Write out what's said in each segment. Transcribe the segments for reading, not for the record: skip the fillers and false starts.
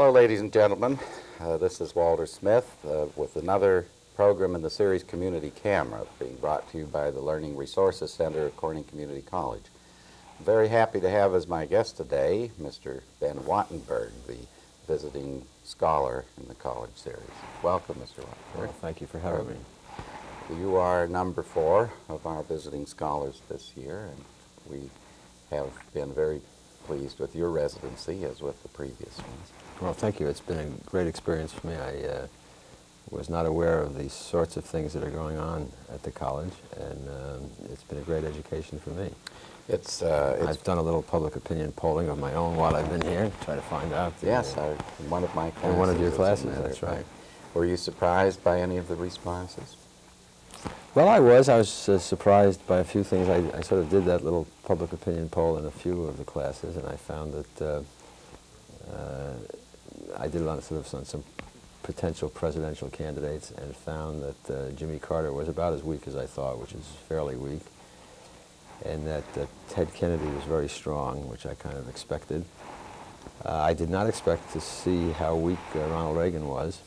Hello, ladies and gentlemen. This is Walter Smith with another program in the series Community Camera, being brought to you by the Learning Resources Center at Corning Community College. I'm very happy to have as my guest today Mr. Ben Wattenberg, the visiting scholar in the college series. Welcome, Mr. Wattenberg. Well, thank you for having me. You are number 4 of our visiting scholars this year, and we have been very pleased with your residency as with the previous ones. Well, thank you. It's been a great experience for me. I was not aware of these sorts of things that are going on at the college, and it's been a great education for me. I've done a little public opinion polling of my own while I've been here, try to find out. Yes, in one of my classes. In one of your classes, that's right. Were you surprised by any of the responses? Well, I was surprised by a few things. I sort of did that little public opinion poll in a few of the classes, and I found that I did it on some potential presidential candidates, and found that Jimmy Carter was about as weak as I thought, which is fairly weak, and that Ted Kennedy was very strong, which I kind of expected. I did not expect to see how weak Ronald Reagan was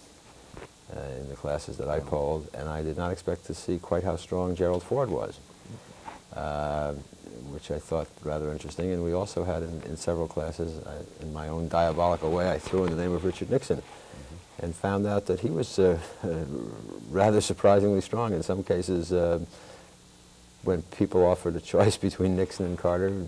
in the classes that I polled, and I did not expect to see quite how strong Gerald Ford was, which I thought rather interesting. And we also had in several classes, in my own diabolical way, I threw in the name of Richard Nixon, and found out that he was rather surprisingly strong. In some cases, when people offered a choice between Nixon and Carter,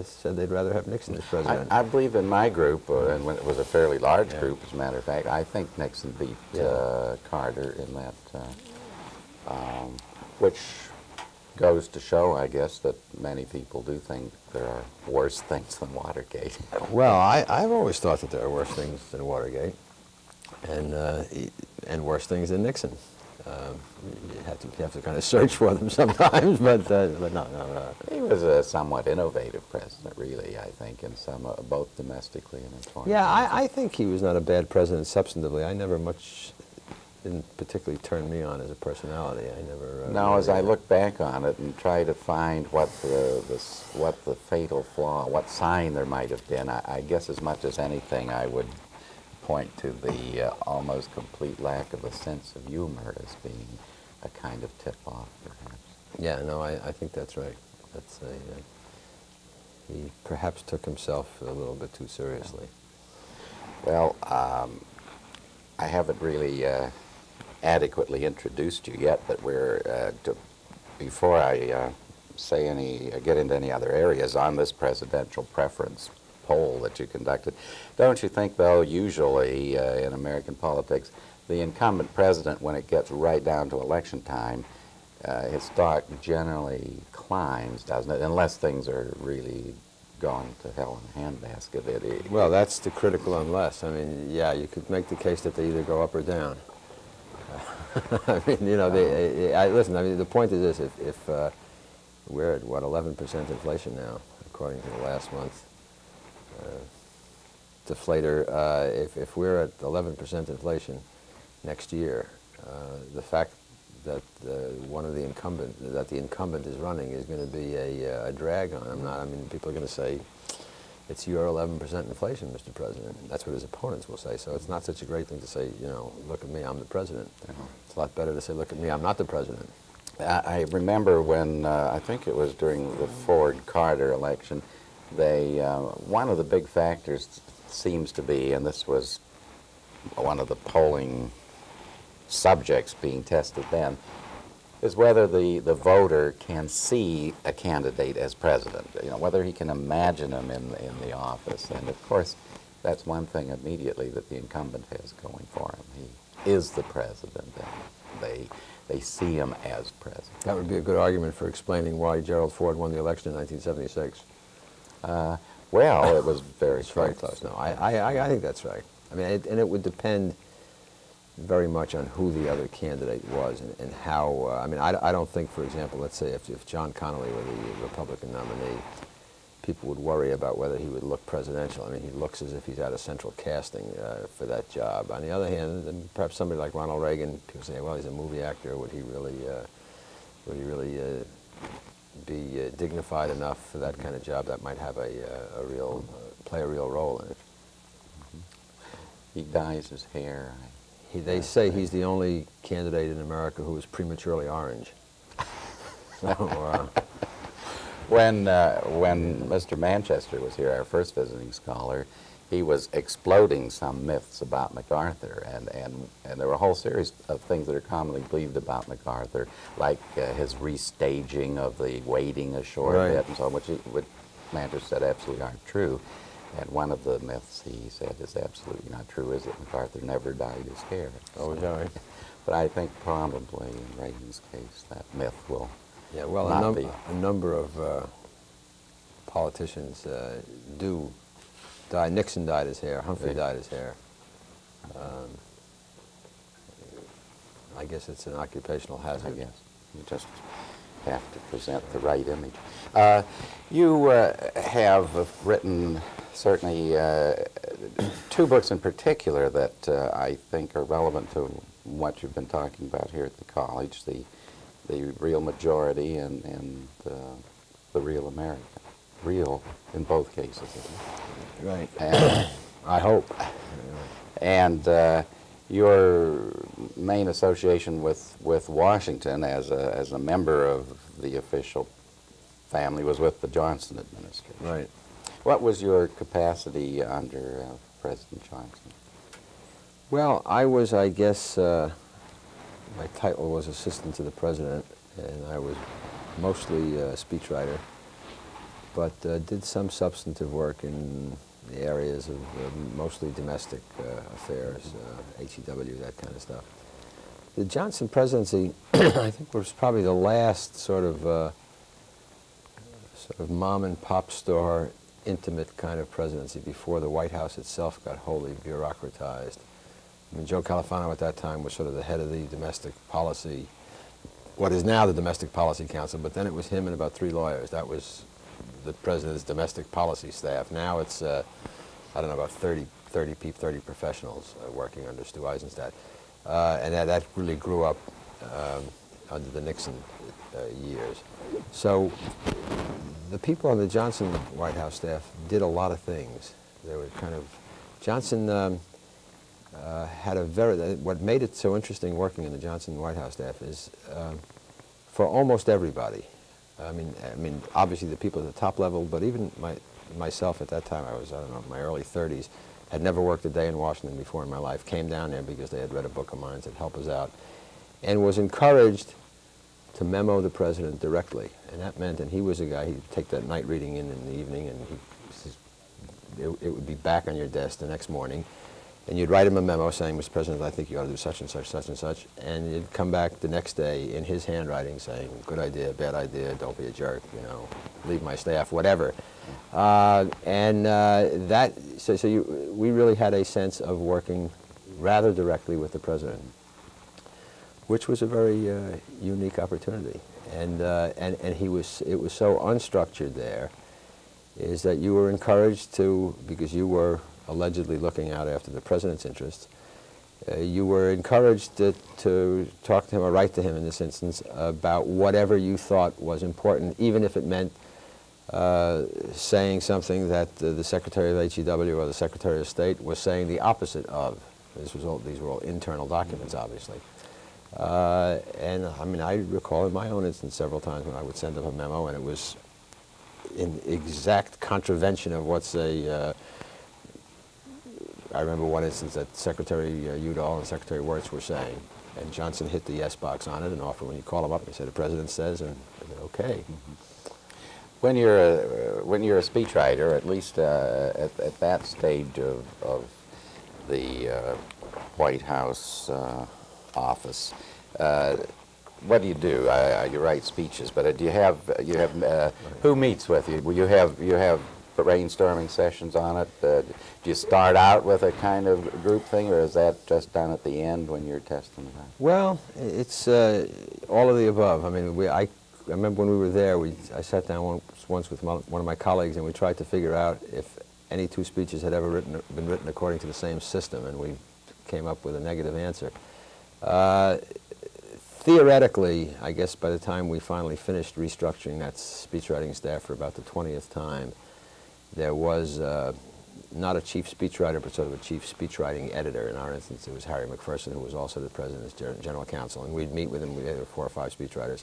said they'd rather have Nixon as president. I believe in my group, and when it was a fairly large group, as a matter of fact, I think Nixon beat Carter in that, which goes to show, I guess, that many people do think there are worse things than Watergate. Well, I've always thought that there are worse things than Watergate, and worse things than Nixon. You have to kind of search for them sometimes, but no. He was a somewhat innovative president, really, I think, in both domestically and in foreign. Yeah, I think he was not a bad president substantively. Didn't particularly turn me on as a personality. I never. Now, as I look back on it and try to find what the fatal flaw, what sign there might have been, I guess as much as anything, I would point to the almost complete lack of a sense of humor as being a kind of tip-off, perhaps. Yeah, no, I think that's right. He perhaps took himself a little bit too seriously. Well, I haven't really adequately introduced you yet, but before I get into any other areas on this presidential preference poll that you conducted, don't you think, though, usually in American politics, the incumbent president, when it gets right down to election time, his stock generally climbs, doesn't it? Unless things are really gone to hell in a handbasket. Well, that's the critical unless. I mean, yeah, you could make the case that they either go up or down. I mean, you know, listen, I mean, the point is this, if we're at, what, 11% inflation now, according to the last month deflator, if we're at 11% inflation next year, the fact that the incumbent is running is going to be a drag on him. I mean, people are going to say, it's your 11% inflation, Mr. President. That's what his opponents will say. So it's not such a great thing to say, you know, look at me, I'm the president. It's a lot better to say, look at me, I'm not the president. I remember when, I think it was during the Ford-Carter election, one of the big factors seems to be, and this was one of the polling subjects being tested then, is whether the voter can see a candidate as president, you know, whether he can imagine him in the office. And of course, that's one thing immediately that the incumbent has going for him. He is the president, and they see him as president. That would be a good argument for explaining why Gerald Ford won the election in 1976. Well, it was very close. Very close. No, I think that's right. I mean, and it would depend very much on who the other candidate was and how. I mean, I don't think, for example, let's say if John Connally were the Republican nominee, people would worry about whether he would look presidential. I mean, he looks as if he's out of central casting for that job. On the other hand, perhaps somebody like Ronald Reagan, people say, well, he's a movie actor. Would he really be dignified enough for that kind of job? That might have play a real role in it. he dyes his hair. They say he's the only candidate in America who is prematurely orange. So, when Mr. Manchester was here, our first visiting scholar, he was exploding some myths about MacArthur, and there were a whole series of things that are commonly believed about MacArthur, like his restaging of the waiting ashore bit and so on, which Manchester said absolutely aren't true. And one of the myths he said is absolutely not true, is that MacArthur never dyed his hair. oh, is that right? But I think probably in Reagan's case that myth will well, not be. a number of politicians do die. Nixon dyed his hair. Humphrey dyed his hair. I guess it's an occupational hazard. I guess. You just have to present the right image. You have written certainly two books in particular that I think are relevant to what you've been talking about here at the college, the Real Majority and the Real America. Real in both cases, isn't it? Right. And, I hope. and your main association with Washington as a member of the official family was with the Johnson administration. Right. What was your capacity under President Johnson? Well, I was, I guess, my title was assistant to the president, and I was mostly a speechwriter, but did some substantive work in the areas of mostly domestic affairs, HEW, that kind of stuff. The Johnson presidency, I think, was probably the last sort of mom and pop store, intimate kind of presidency before the White House itself got wholly bureaucratized. I mean, Joe Califano at that time was sort of the head of the domestic policy, what is now the Domestic Policy Council, but then it was him and about 3 lawyers. That was the president's domestic policy staff. Now it's, I don't know, about 30 professionals working under Stu Eisenstadt. And that really grew up under the Nixon years. So the people on the Johnson White House staff did a lot of things. They were kind of, Johnson had a what made it so interesting working in the Johnson White House staff is for almost everybody. I mean, obviously the people at the top level, but even myself at that time, I was, I don't know, in my early 30s, had never worked a day in Washington before in my life, came down there because they had read a book of mine that helped us out, and was encouraged to memo the president directly. And that meant, and he was a guy, he'd take that night reading in the evening, and it would be back on your desk the next morning, and you'd write him a memo saying, Mr. President, I think you ought to do such and such, and you'd come back the next day in his handwriting saying, good idea, bad idea, don't be a jerk, you know, leave my staff, whatever. We really had a sense of working rather directly with the president, which was a very unique opportunity. And it was so unstructured there, is that you were encouraged to, because you were allegedly looking out after the president's interests, you were encouraged to talk to him or write to him in this instance about whatever you thought was important, even if it meant saying something that the Secretary of HEW or the Secretary of State was saying the opposite of. These were all internal documents, obviously. And I mean, I recall in my own instance several times when I would send them a memo and it was in exact contravention of what's I remember one instance that Secretary Udall and Secretary Wirtz were saying, and Johnson hit the yes box on it, and often when you call him up, they say the president says, and I said, okay. When you're a speechwriter, at least at that stage of the White House office, what do? You write speeches, but do you have who meets with you? You have brainstorming sessions on it. Do you start out with a kind of group thing, or is that just done at the end when you're testing it out? Well, it's all of the above. I mean, I remember when we were there, I sat down once with one of my colleagues, and we tried to figure out if any 2 speeches had ever been written according to the same system, and we came up with a negative answer. Theoretically, I guess by the time we finally finished restructuring that speechwriting staff for about the 20th time, there was not a chief speechwriter, but sort of a chief speechwriting editor. In our instance, it was Harry McPherson, who was also the president's general counsel, and we'd meet with him. We had 4 or 5 speechwriters.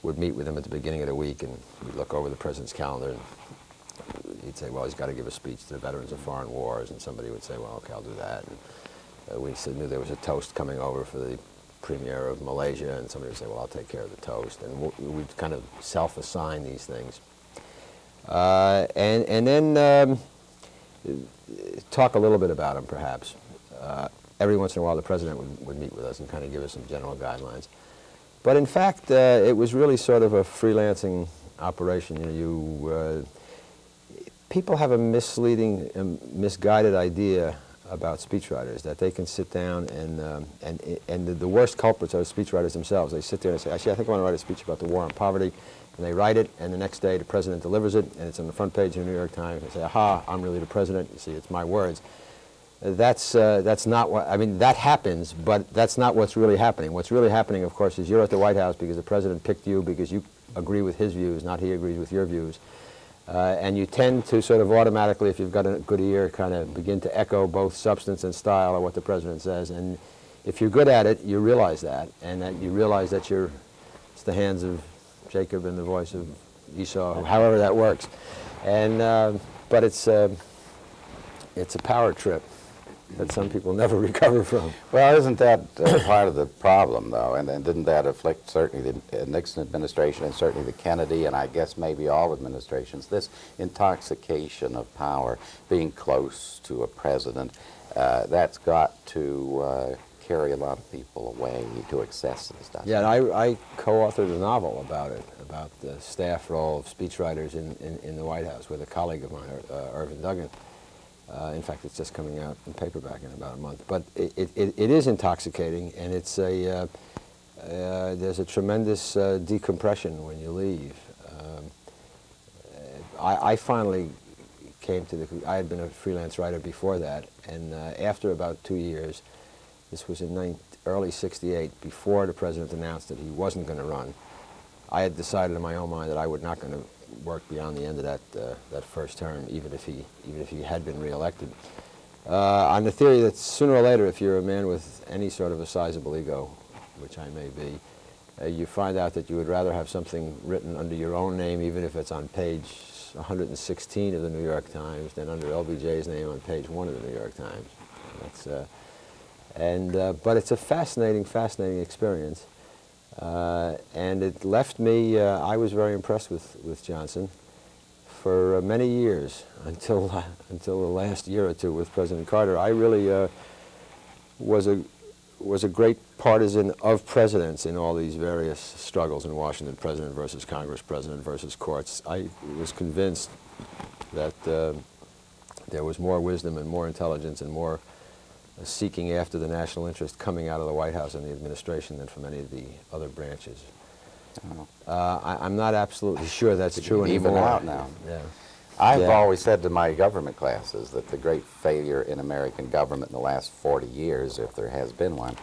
We'd meet with him at the beginning of the week, and we'd look over the president's calendar, and he'd say, well, he's got to give a speech to the veterans of foreign wars, and somebody would say, well, okay, I'll do that. And we knew there was a toast coming over for the premier of Malaysia, and somebody would say, well, I'll take care of the toast. And we'd kind of self-assign these things. And then talk a little bit about them, perhaps. Every once in a while, the president would meet with us and kind of give us some general guidelines. But in fact, it was really sort of a freelancing operation. You know, people have a misleading, misguided idea about speechwriters, that they can sit down and the worst culprits are speechwriters themselves. They sit there and say, actually, I think I want to write a speech about the war on poverty. And they write it, and the next day the president delivers it, and it's on the front page of the New York Times. And they say, aha, I'm really the president. You see, it's my words. That's not what, I mean, that happens, but that's not what's really happening. What's really happening, of course, is you're at the White House because the president picked you because you agree with his views, not he agrees with your views. And you tend to sort of automatically, if you've got a good ear, kind of begin to echo both substance and style of what the president says. And if you're good at it, you realize that, and that you realize that it's the hands of Jacob and the voice of Esau, however that works. And but it's a power trip that some people never recover from. Well, isn't that part of the problem, though? And didn't that afflict certainly the Nixon administration and certainly the Kennedy, and I guess maybe all administrations, this intoxication of power, being close to a president, that's got to carry a lot of people away to excesses, doesn't it? Yeah, and I co-authored a novel about it, about the staff role of speechwriters in the White House with a colleague of mine, Irvin Duggan. In fact, it's just coming out in paperback in about a month. But it is intoxicating, and it's there's a tremendous decompression when you leave. I finally came to I had been a freelance writer before that, and after about 2 years, this was in early '68, before the president announced that he wasn't going to run, I had decided in my own mind that I was not going to work beyond the end of that first term, even if he had been reelected, on the theory that sooner or later, if you're a man with any sort of a sizable ego, which I may be, you find out that you would rather have something written under your own name, even if it's on page 116 of the New York Times, than under LBJ's name on page 1 of the New York Times. But it's a fascinating experience. And it left me, I was very impressed with Johnson for many years, until the last year or two with President Carter. I really was a great partisan of presidents in all these various struggles in Washington, president versus Congress, president versus courts. I was convinced that there was more wisdom and more intelligence and more seeking after the national interest coming out of the White House and the administration than from any of the other branches. I'm not absolutely sure that's true anymore. Even out now. Yeah. I've always said to my government classes that the great failure in American government in the last 40 years, if there has been one,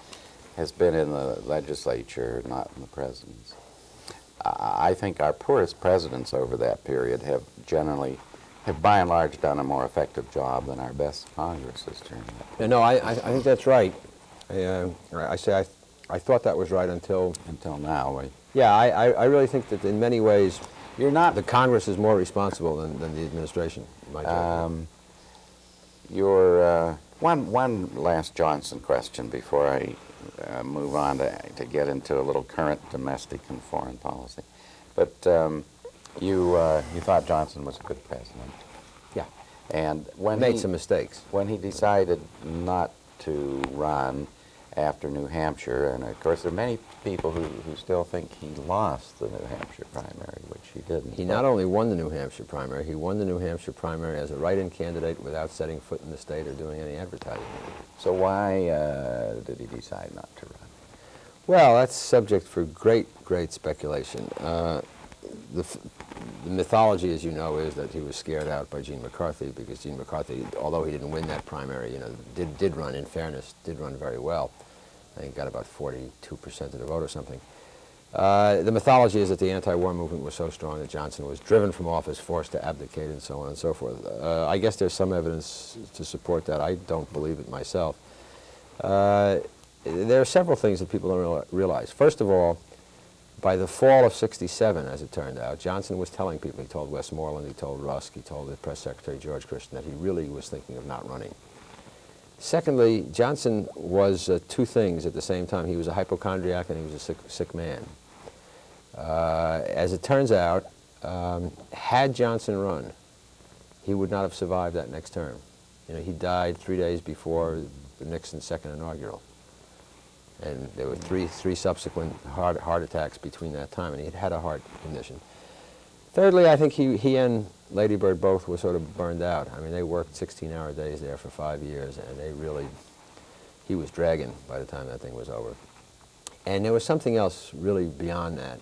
has been in the legislature, not in the presidents. I think our poorest presidents over that period have by and large done a more effective job than our best Congresses during that period. No, I think that's right. I thought that was right until now. Yeah, I really think that in many ways the Congress is more responsible than the administration. One last Johnson question before I move on to get into a little current domestic and foreign policy. But you thought Johnson was a good president. Yeah. And when made some mistakes. When he decided not to run after New Hampshire, and of course there are many people who still think he lost the New Hampshire primary, which he didn't. He not only won the New Hampshire primary, he won the New Hampshire primary as a write-in candidate without setting foot in the state or doing any advertising. So why did he decide not to run? Well, that's subject for great speculation. The mythology, as you know, is that he was scared out by Gene McCarthy, because Gene McCarthy, although he didn't win that primary, did run, in fairness, did run very well. I think got about 42% of the vote or something. The mythology is that the anti-war movement was so strong that Johnson was driven from office, forced to abdicate, and so on and so forth. I guess there's some evidence to support that. I don't believe it myself. There are several things that people don't realize. First of all, by the fall of '67, as it turned out, Johnson was telling people, he told Westmoreland, he told Rusk, he told the press secretary George Christian, that he really was thinking of not running. Secondly, Johnson was two things at the same time. He was a hypochondriac and he was a sick man. As it turns out, had Johnson run, he would not have survived that next term. You know, he died 3 days before Nixon's second inaugural. And there were three subsequent heart attacks between that time, and he had had a heart condition. Thirdly, I think he and Lady Bird both were sort of burned out. I mean, they worked 16-hour days there for 5 years, and he was dragging by the time that thing was over. And there was something else really beyond that.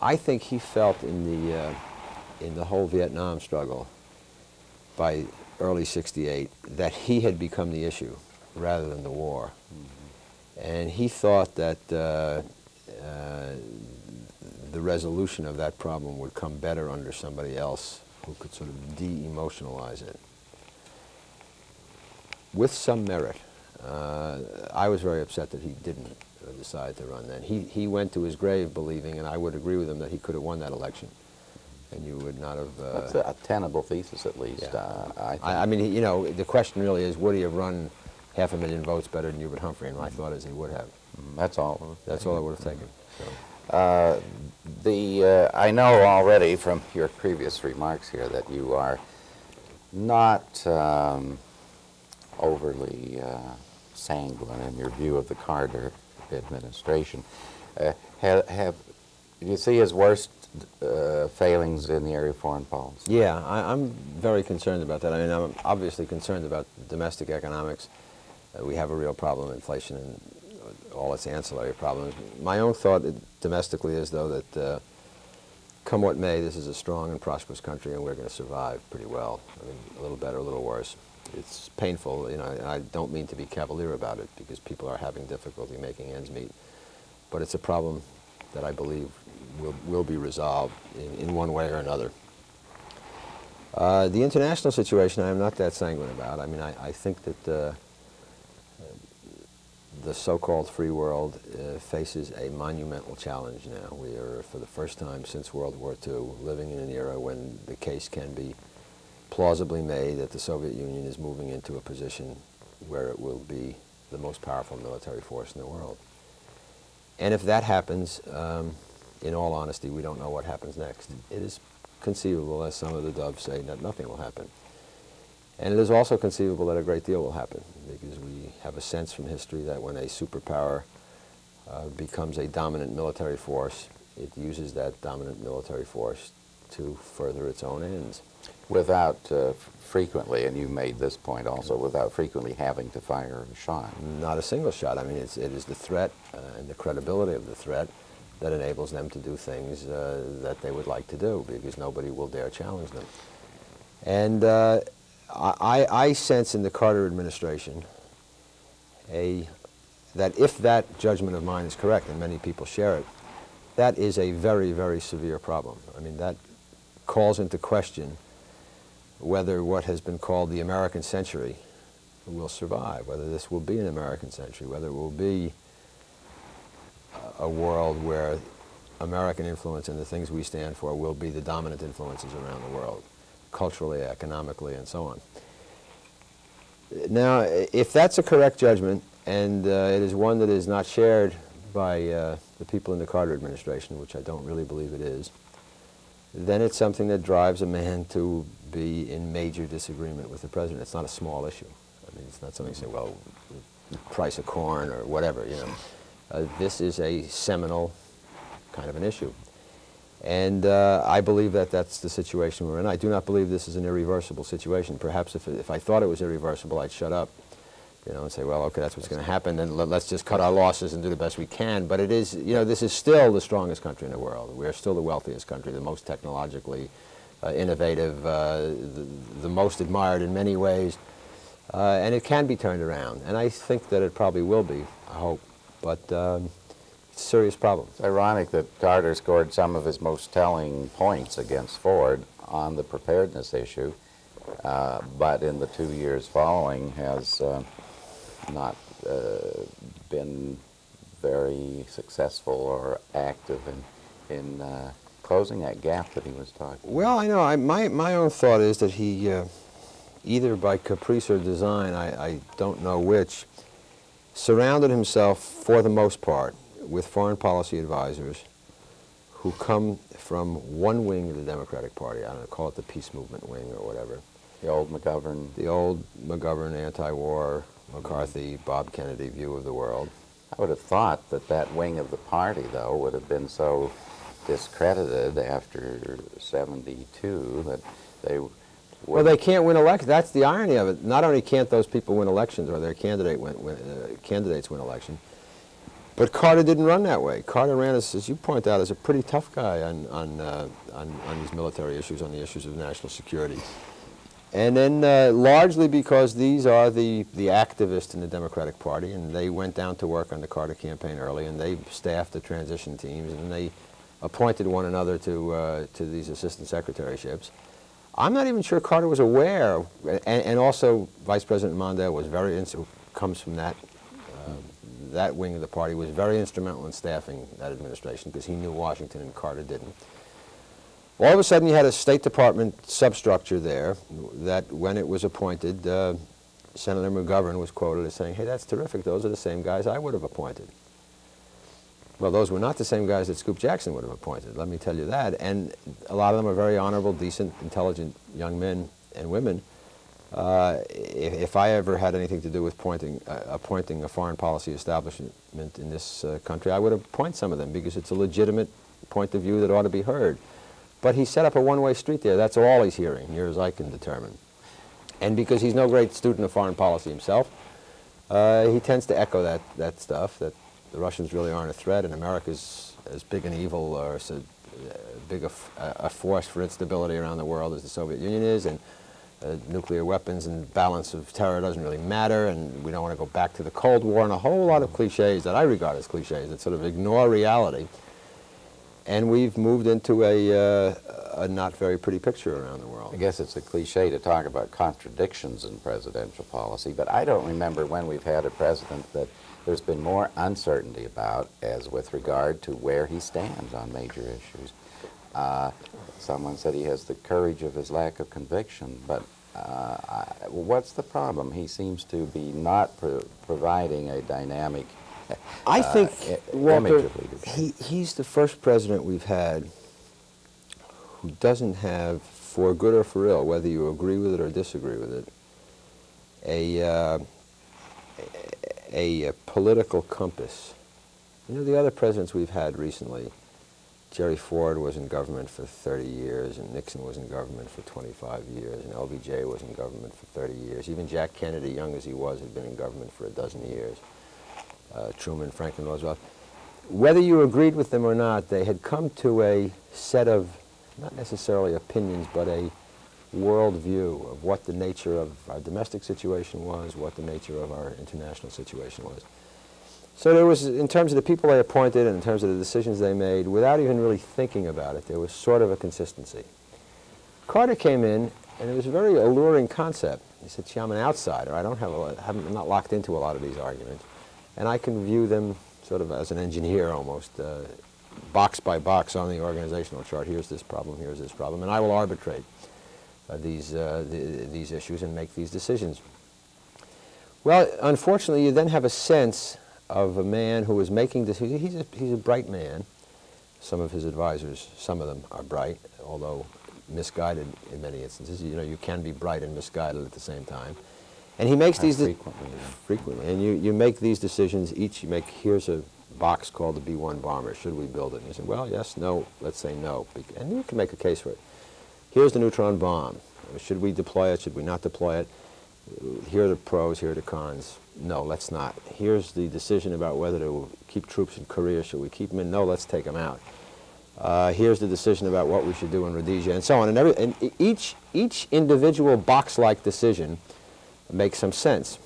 I think he felt in the whole Vietnam struggle by early '68 that he had become the issue rather than the war. And he thought that the resolution of that problem would come better under somebody else who could sort of de-emotionalize it. With some merit. I was very upset that he didn't decide to run then. He went to his grave believing, and I would agree with him, that he could have won that election. And you would not have... That's a tenable thesis, at least, yeah. I think. I mean, you know, the question really is, would he have run 500,000 votes better than Hubert Humphrey? And my thought is he would have. That's all. That's all it would have taken. So. I know already from your previous remarks here that you are not overly sanguine in your view of the Carter administration. Have you see his worst failings in the area of foreign policy? Yeah, I'm very concerned about that. I mean, I'm obviously concerned about domestic economics. We have a real problem, inflation and all its ancillary problems. My own thought domestically is, though, that come what may, this is a strong and prosperous country, and we're going to survive pretty well. I mean, a little better, a little worse. It's painful, you know, and I don't mean to be cavalier about it, because people are having difficulty making ends meet. But it's a problem that I believe will be resolved in one way or another. The international situation I am not that sanguine about. I mean, I think that the so-called free world faces a monumental challenge now. We are, for the first time since World War II, living in an era when the case can be plausibly made that the Soviet Union is moving into a position where it will be the most powerful military force in the world. And if that happens, in all honesty, we don't know what happens next. It is conceivable, as some of the doves say, that nothing will happen. And it is also conceivable that a great deal will happen, because we have a sense from history that when a superpower becomes a dominant military force, it uses that dominant military force to further its own ends. Without frequently, and you made this point also, without frequently having to fire a shot. Not a single shot. I mean, it is the threat and the credibility of the threat that enables them to do things that they would like to do, because nobody will dare challenge them. And I sense in the Carter administration that if that judgment of mine is correct, and many people share it, that is a very, very severe problem. I mean, that calls into question whether what has been called the American century will survive, whether this will be an American century, whether it will be a world where American influence and the things we stand for will be the dominant influences around the world, culturally, economically, and so on. Now, if that's a correct judgment, and it is one that is not shared by the people in the Carter administration, which I don't really believe it is, then it's something that drives a man to be in major disagreement with the president. It's not a small issue. I mean, it's not something you say, well, the price of corn or whatever, you know. This is a seminal kind of an issue. And I believe that that's the situation we're in. I do not believe this is an irreversible situation. Perhaps if I thought it was irreversible, I'd shut up, you know, and say, well, okay, that's what's going to happen, then let's just cut our losses and do the best we can. But it is, you know, this is still the strongest country in the world. We're still the wealthiest country, the most technologically innovative, the most admired in many ways. And it can be turned around. And I think that it probably will be, I hope. But serious problems. It's ironic that Carter scored some of his most telling points against Ford on the preparedness issue, but in the 2 years following has not been very successful or active in closing that gap that he was talking about. Well, I know. My own thought is that he, either by caprice or design, I don't know which, surrounded himself, for the most part, with foreign policy advisors who come from one wing of the Democratic Party. I don't know, call it the peace movement wing or whatever. The old McGovern. The old McGovern, anti-war, McCarthy, Bob Kennedy view of the world. I would have thought that that wing of the party, though, would have been so discredited after '72 that they would... Well, they can't win elections. That's the irony of it. Not only can't those people win elections, or their candidates win elections, but Carter didn't run that way. Carter ran, as you point out, as a pretty tough guy on these military issues, on the issues of national security. And then largely because these are the activists in the Democratic Party, and they went down to work on the Carter campaign early, and they staffed the transition teams, and they appointed one another to these assistant secretaryships. I'm not even sure Carter was aware, and also Vice President Mondale was who comes from that wing of the party, was very instrumental in staffing that administration because he knew Washington and Carter didn't. All of a sudden, you had a State Department substructure there that, when it was appointed, Senator McGovern was quoted as saying, "Hey, that's terrific. Those are the same guys I would have appointed." Well, those were not the same guys that Scoop Jackson would have appointed, let me tell you that. And a lot of them are very honorable, decent, intelligent young men and women. If I ever had anything to do with appointing a foreign policy establishment in this country, I would appoint some of them because it's a legitimate point of view that ought to be heard. But he set up a one-way street there. That's all he's hearing, near as I can determine. And because he's no great student of foreign policy himself, he tends to echo that stuff, that the Russians really aren't a threat, and America's as big an evil or as big a force for instability around the world as the Soviet Union is, and nuclear weapons and balance of terror doesn't really matter, and we don't want to go back to the Cold War, and a whole lot of cliches that I regard as cliches that sort of ignore reality. And we've moved into a not very pretty picture around the world. I guess it's a cliche to talk about contradictions in presidential policy, but I don't remember when we've had a president that there's been more uncertainty about as with regard to where he stands on major issues. Someone said he has the courage of his lack of conviction, but what's the problem? He seems to be not providing a dynamic I think, Walter, leadership. He's the first president we've had who doesn't have, for good or for ill, whether you agree with it or disagree with it, a political compass. You know, the other presidents we've had recently, Jerry Ford was in government for 30 years, and Nixon was in government for 25 years, and LBJ was in government for 30 years. Even Jack Kennedy, young as he was, had been in government for a dozen years. Truman, Franklin Roosevelt. Whether you agreed with them or not, they had come to a set of, not necessarily opinions, but a worldview of what the nature of our domestic situation was, what the nature of our international situation was. So there was, in terms of the people they appointed and in terms of the decisions they made, without even really thinking about it, there was sort of a consistency. Carter came in, and it was a very alluring concept. He said, "Gee, I'm an outsider. I don't I'm not locked into a lot of these arguments. And I can view them sort of as an engineer almost, box by box on the organizational chart. Here's this problem, and I will arbitrate these issues and make these decisions." Well, unfortunately, you then have a sense of a man who is making decisions. He's a bright man. Some of his advisors, some of them are bright, although misguided in many instances. You know, you can be bright and misguided at the same time. And he makes these frequently, and you make these decisions. Here's a box called the B-1 bomber. Should we build it? And you say, well, yes, no. Let's say no, and you can make a case for it. Here's the neutron bomb. Should we deploy it? Should we not deploy it? Here are the pros. Here are the cons. No, let's not. Here's the decision about whether to keep troops in Korea. Should we keep them in? No, let's take them out. Here's the decision about what we should do in Rhodesia, and so on. And each individual box-like decision makes some sense.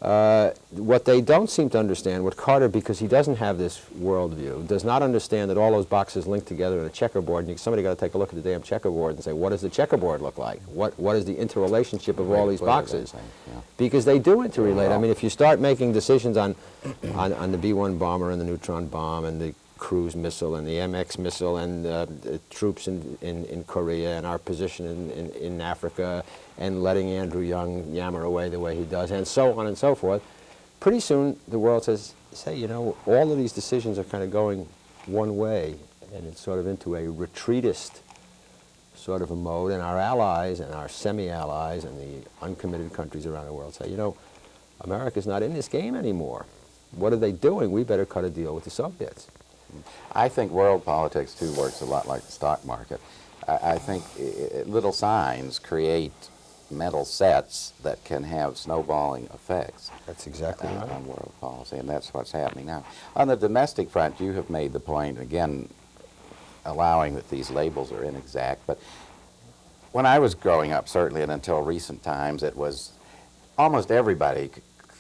What they don't seem to understand, what Carter, because he doesn't have this worldview, does not understand that all those boxes link together in a checkerboard, and somebody got to take a look at the damn checkerboard and say, what does the checkerboard look like? What is the interrelationship of all these boxes? Yeah. Because they do interrelate. I mean, if you start making decisions on the B-1 bomber and the neutron bomb and the cruise missile and the MX missile and the troops in Korea and our position in Africa and letting Andrew Young yammer away the way he does, and so on and so forth, pretty soon the world says, say, you know, all of these decisions are kind of going one way, and it's sort of into a retreatist sort of a mode, and our allies and our semi-allies and the uncommitted countries around the world say, you know, America's not in this game anymore. What are they doing? We better cut a deal with the Soviets. I think world politics, too, works a lot like the stock market. I think little signs create mental sets that can have snowballing effects. That's exactly right. On world policy, and that's what's happening now. On the domestic front, you have made the point, again, allowing that these labels are inexact, but when I was growing up, certainly, and until recent times, it was almost everybody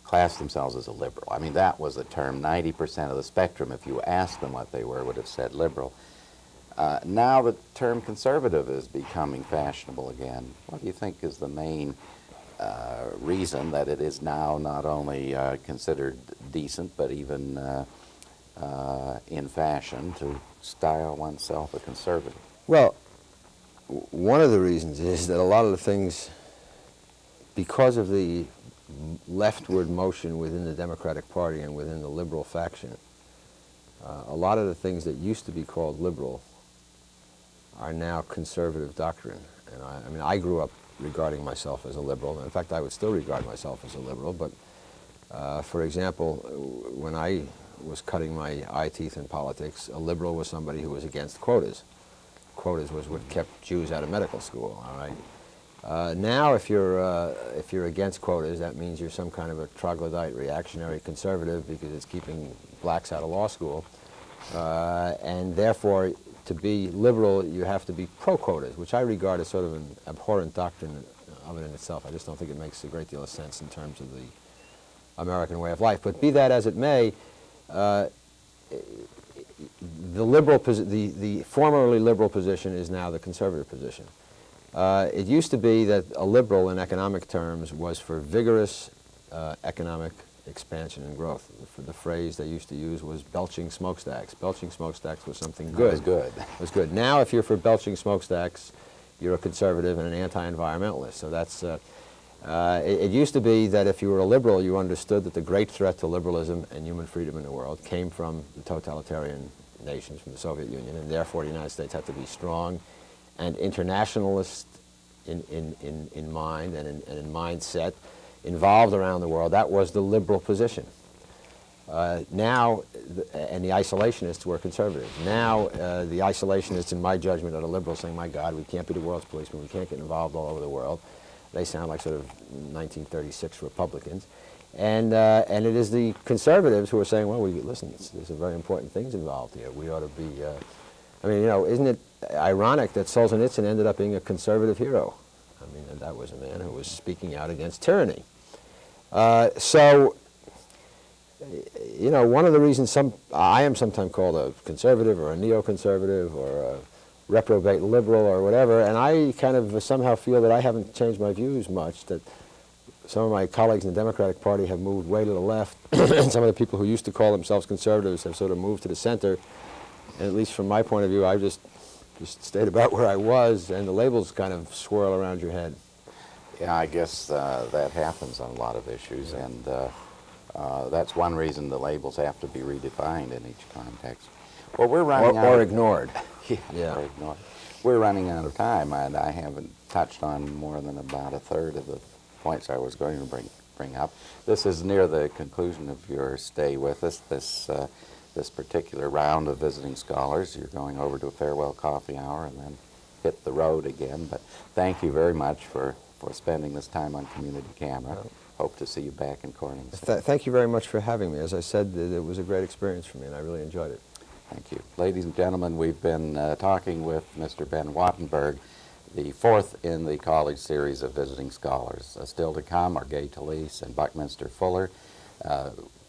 classed themselves as a liberal. I mean, that was the term. 90% of the spectrum, if you asked them what they were, would have said liberal. Now the term conservative is becoming fashionable again. What do you think is the main reason that it is now not only considered decent, but even in fashion to style oneself a conservative? Well, one of the reasons is that a lot of the things, because of the leftward motion within the Democratic Party and within the liberal faction, a lot of the things that used to be called liberal are now conservative doctrine. And I mean, I grew up regarding myself as a liberal. In fact, I would still regard myself as a liberal, but for example, when I was cutting my eye teeth in politics, a liberal was somebody who was against quotas. Quotas was what kept Jews out of medical school, all right? Now, if you're against quotas, that means you're some kind of a troglodyte, reactionary conservative because it's keeping blacks out of law school. And therefore, to be liberal, you have to be pro-quotas, which I regard as sort of an abhorrent doctrine of it in itself. I just don't think it makes a great deal of sense in terms of the American way of life. But be that as it may, the formerly liberal position is now the conservative position. It used to be that a liberal in economic terms was for vigorous economic expansion and growth. The phrase they used to use was belching smokestacks. Belching smokestacks was something good. It was good. It was good. Now, if you're for belching smokestacks, you're a conservative and an anti-environmentalist. So that's, it used to be that if you were a liberal, you understood that the great threat to liberalism and human freedom in the world came from the totalitarian nations, from the Soviet Union, and therefore the United States had to be strong and internationalist in mind and in mindset, involved around the world. That was the liberal position. Now, and the isolationists were conservative. Now, the isolationists, in my judgment, are the liberals saying, my God, we can't be the world's policeman, we can't get involved all over the world. They sound like sort of 1936 Republicans. And it is the conservatives who are saying, well, listen, there's some very important things involved here. We ought to be, I mean, you know, isn't it ironic that Solzhenitsyn ended up being a conservative hero? I mean, and that was a man who was speaking out against tyranny. So, you know, one of the reasons I am sometimes called a conservative or a neoconservative or a reprobate liberal or whatever, and I kind of somehow feel that I haven't changed my views much, that some of my colleagues in the Democratic Party have moved way to the left, and some of the people who used to call themselves conservatives have sort of moved to the center, and at least from my point of view, I just stayed about where I was, and the labels kind of swirl around your head. Yeah, I guess that happens on a lot of issues, and that's one reason the labels have to be redefined in each context. Well, we're running or ignored. Yeah, or ignored. We're running out of time, and I haven't touched on more than about a third of the points I was going to bring up. This is near the conclusion of your stay with us, this particular round of visiting scholars. You're going over to a farewell coffee hour and then hit the road again, but thank you very much for spending this time on Community Camera. Hope to see you back in Corning. Thank you very much for having me. As I said, it was a great experience for me, and I really enjoyed it. Thank you. Ladies and gentlemen, we've been talking with Mr. Ben Wattenberg, the fourth in the college series of visiting scholars. Still to come are Gay Talese and Buckminster Fuller.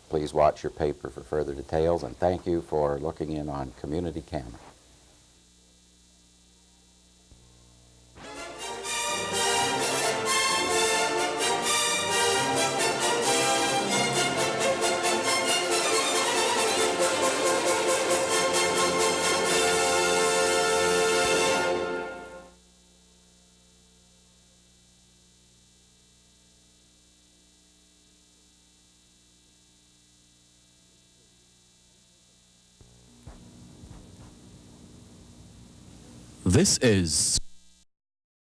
Please watch your paper for further details, and thank you for looking in on Community Camera. This is